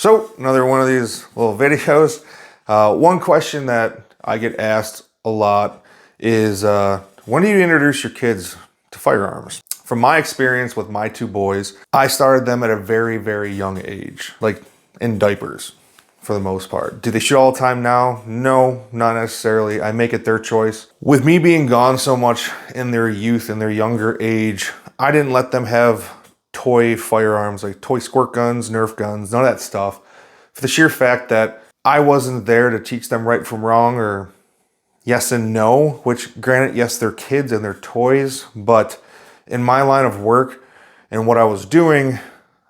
So another one of these little videos. One question that I get asked a lot is, when do you introduce your kids to firearms? From my experience with my two boys, I started them at a very, very young age, like in diapers for the most part. Do they shoot all the time now? No, not necessarily. I make it their choice. With me being gone so much in their youth, in their younger age, I didn't let them have toy firearms, like toy squirt guns, Nerf guns, none of that stuff, for the sheer fact that I wasn't there to teach them right from wrong or yes and no, which granted, yes, they're kids and they're toys, but in my line of work and what I was doing,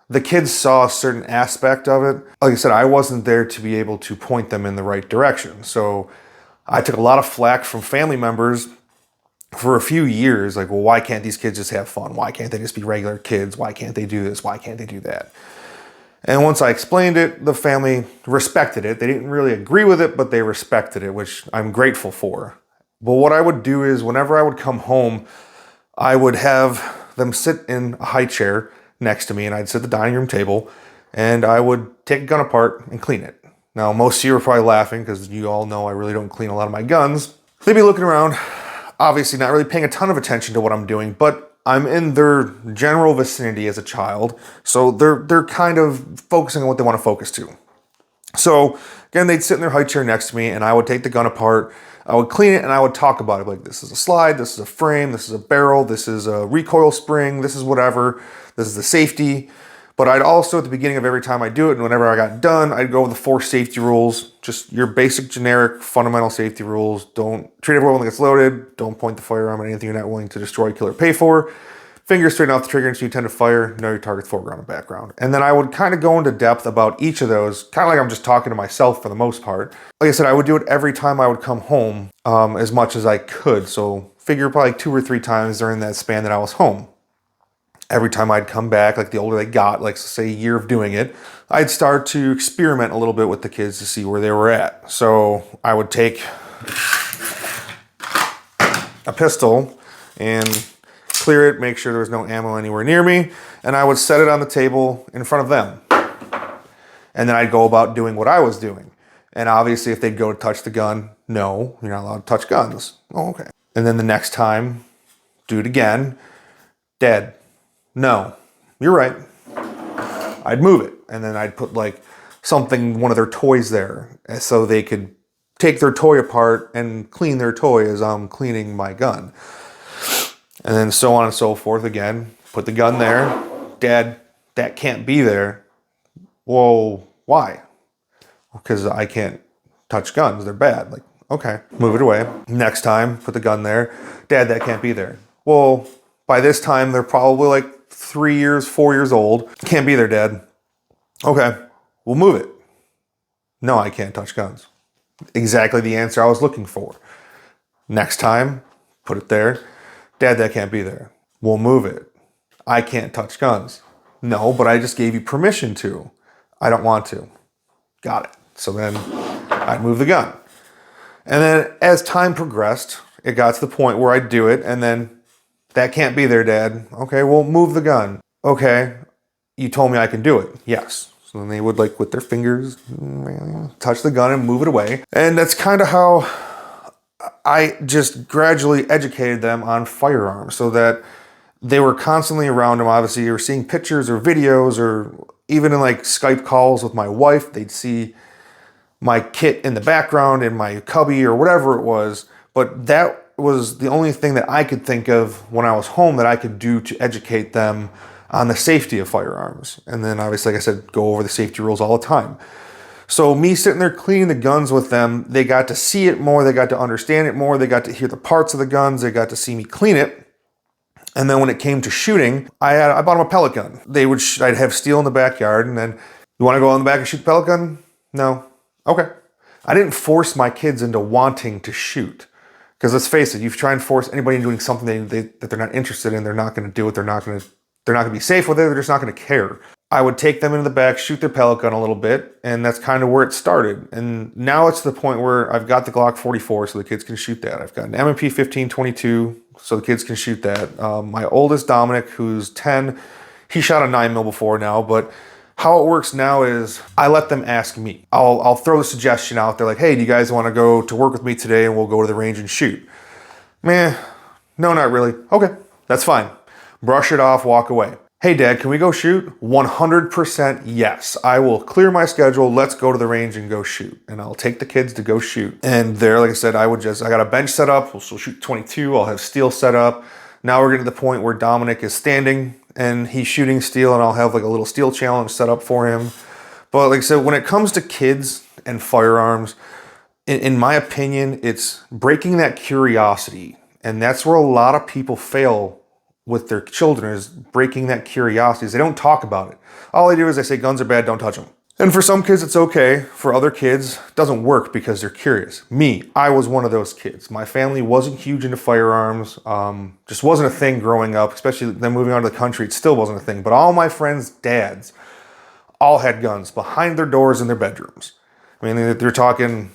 the kids saw a certain aspect of it. Like I said, I wasn't there to be able to point them in the right direction. So I took a lot of flack from family members for a few years, like, well, why can't these kids just have fun? Why can't they just be regular kids? Why can't they do this? Why can't they do that? And once I explained it, the family respected it. They didn't really agree with it, but they respected it, which I'm grateful for. But what I would do is whenever I would come home, I would have them sit in a high chair next to me, and I'd sit at the dining room table, and I would take a gun apart and clean it. Now, most of you are probably laughing because you all know I really don't clean a lot of my guns. They'd be looking around, obviously not really paying a ton of attention to what I'm doing, but I'm in their general vicinity as a child, so they're kind of focusing on what they want to focus to. So again, they'd sit in their high chair next to me, and I would take the gun apart, I would clean it, and I would talk about it. Like, this is a slide, this is a frame, this is a barrel, this is a recoil spring, this is whatever, this is the safety. But I'd also, at the beginning of every time I do it, and whenever I got done, I'd go over the 4 safety rules, just your basic, generic, fundamental safety rules. Don't treat everyone like it's loaded. Don't point the firearm at anything you're not willing to destroy, kill, or pay for. Fingers straight off the trigger until you intend to fire. Know your target's foreground and background. And then I would kind of go into depth about each of those, kind of like I'm just talking to myself for the most part. Like I said, I would do it every time I would come home, as much as I could. So figure probably 2 or 3 times during that span that I was home. Every time I'd come back, like the older they got, like say a year of doing it, I'd start to experiment a little bit with the kids to see where they were at. So I would take a pistol and clear it, make sure there was no ammo anywhere near me, and I would set it on the table in front of them. And then I'd go about doing what I was doing. And obviously if they'd go to touch the gun, no, you're not allowed to touch guns. Oh, okay. And then the next time, do it again. Dead. No, you're right. I'd move it, and then I'd put like something, one of their toys there, so they could take their toy apart and clean their toy as I'm cleaning my gun. And then so on and so forth again. Put the gun there. Dad, that can't be there. Well, why? Because I can't touch guns. They're bad. Like, okay, move it away. Next time, put the gun there. Dad, that can't be there. Well, by this time, they're probably like 3 years, 4 years old. Can't be there, Dad. Okay, we'll move it. No, I can't touch guns. Exactly the answer I was looking for. Next time, put it there. Dad, that can't be there. We'll move it. I can't touch guns. No, but I just gave you permission to. I don't want to. Got it. So then I'd move the gun. And then as time progressed, it got to the point where I'd do it, and then that can't be there, Dad. Okay, well, move the gun. Okay, you told me I can do it. Yes. So then they would, like, with their fingers, touch the gun and move it away. And that's kind of how I just gradually educated them on firearms, so that they were constantly around them. Obviously, you were seeing pictures or videos, or even in, like, Skype calls with my wife, they'd see my kit in the background in my cubby or whatever it was. But that was the only thing that I could think of when I was home that I could do to educate them on the safety of firearms. And then obviously, like I said, go over the safety rules all the time. So me sitting there cleaning the guns with them, they got to see it more, they got to understand it more, they got to hear the parts of the guns, they got to see me clean it. And then when it came to shooting, I bought them a pellet gun. I'd have steel in the backyard, and then, you want to go in the back and shoot the pellet gun? No. Okay. I didn't force my kids into wanting to shoot. Because let's face it, you try and force anybody into doing something that they're not interested in, they're not going to do it, they're not going to be safe with it, they're just not going to care. I would take them into the back, shoot their pellet gun a little bit, and that's kind of where it started. And now it's to the point where I've got the Glock 44 so the kids can shoot that. I've got an M&P 1522 so the kids can shoot that. My oldest, Dominic, who's 10, he shot a 9mm before now, but How it works now is I let them ask me. I'll throw the suggestion out there like, hey, do you guys want to go to work with me today and we'll go to the range and shoot? Meh, no, not really. Okay, that's fine. Brush it off, walk away. Hey Dad, can we go shoot? 100% yes. I will clear my schedule. Let's go to the range and go shoot. And I'll take the kids to go shoot. And there, like I said, I got a bench set up. We'll shoot 22. I'll have steel set up. Now we're getting to the point where Dominic is standing and he's shooting steel, and I'll have like a little steel challenge set up for him. But like I said, when it comes to kids and firearms, in my opinion, it's breaking that curiosity. And that's where a lot of people fail with their children, is breaking that curiosity. They don't talk about it. All they do is they say guns are bad, don't touch them. And for some kids it's okay. For other kids, it doesn't work because they're curious. Me, I was one of those kids. My family wasn't huge into firearms. Just wasn't a thing growing up, especially then moving on to the country, it still wasn't a thing. But all my friends' dads all had guns behind their doors in their bedrooms. I mean, they're talking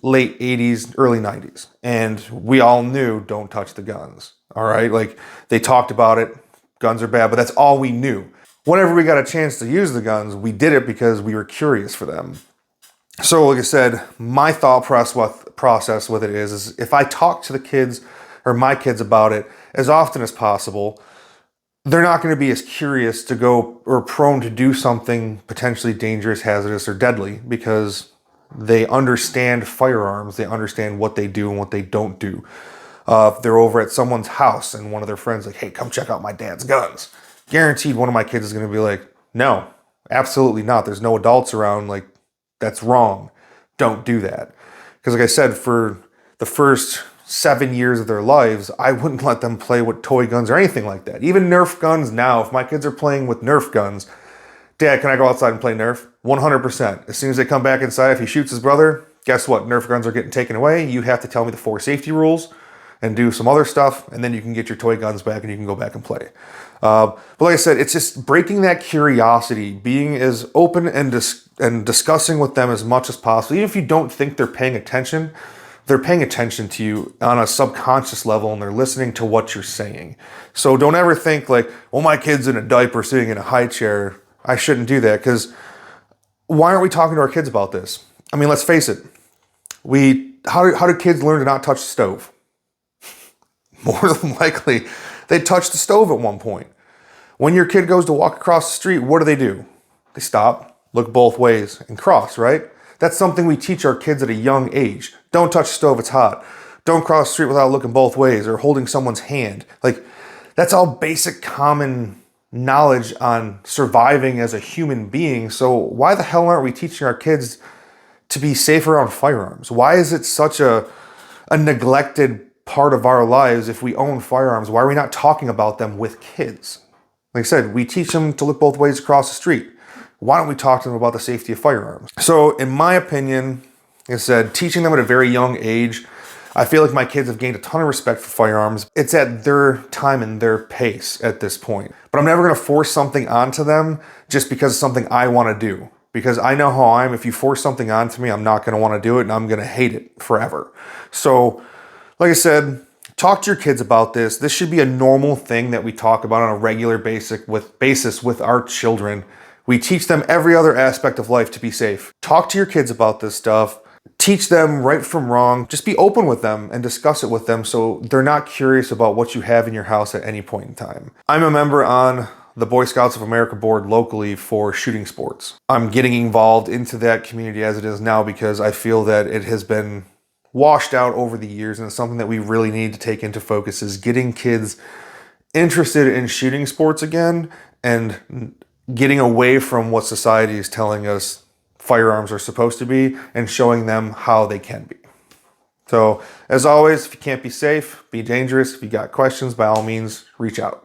late 80s, early 90s. And we all knew, don't touch the guns. All right, like they talked about it, guns are bad, but that's all we knew. Whenever we got a chance to use the guns, we did it because we were curious for them. So like I said, my thought process with it is if I talk to the kids or my kids about it as often as possible, they're not going to be as curious to go or prone to do something potentially dangerous, hazardous, or deadly because they understand firearms, they understand what they do and what they don't do. If they're over at someone's house and one of their friends like, hey, come check out my dad's guns. Guaranteed one of my kids is going to be like, no, absolutely not. There's no adults around. Like, that's wrong. Don't do that. Because like I said, for the first 7 years of their lives, I wouldn't let them play with toy guns or anything like that. Even Nerf guns now, if my kids are playing with Nerf guns, Dad, can I go outside and play Nerf? 100%. As soon as they come back inside, if he shoots his brother, guess what? Nerf guns are getting taken away. You have to tell me the 4 safety rules and do some other stuff, and then you can get your toy guns back and you can go back and play. But like I said, it's just breaking that curiosity, being as open and discussing with them as much as possible. Even if you don't think they're paying attention to you on a subconscious level, and they're listening to what you're saying. So don't ever think like, well, my kid's in a diaper sitting in a high chair, I shouldn't do that, because why aren't we talking to our kids about this? I mean, let's face it. How do kids learn to not touch the stove? More than likely, they touch the stove at one point. When your kid goes to walk across the street, what do? They stop, look both ways, and cross, right? That's something we teach our kids at a young age. Don't touch the stove, it's hot. Don't cross the street without looking both ways or holding someone's hand. Like, that's all basic common knowledge on surviving as a human being. So why the hell aren't we teaching our kids to be safe around firearms? Why is it such a neglected part of our lives if we own firearms? Why are we not talking about them with kids? Like I said, we teach them to look both ways across the street. Why don't we talk to them about the safety of firearms? So in my opinion, like I said, teaching them at a very young age, I feel like my kids have gained a ton of respect for firearms. It's at their time and their pace at this point. But I'm never going to force something onto them just because it's something I want to do. Because I know how I am. If you force something onto me, I'm not going to want to do it and I'm going to hate it forever. So like I said, talk to your kids about this. This should be a normal thing that we talk about on a regular basis with our children. We teach them every other aspect of life to be safe. Talk to your kids about this stuff. Teach them right from wrong. Just be open with them and discuss it with them so they're not curious about what you have in your house at any point in time. I'm a member on the Boy Scouts of America board locally for shooting sports. I'm getting involved into that community as it is now because I feel that it has been washed out over the years, and it's something that we really need to take into focus is getting kids interested in shooting sports again and getting away from what society is telling us firearms are supposed to be and showing them how they can be. So as always, if you can't be safe, be dangerous. If you got questions, by all means, reach out.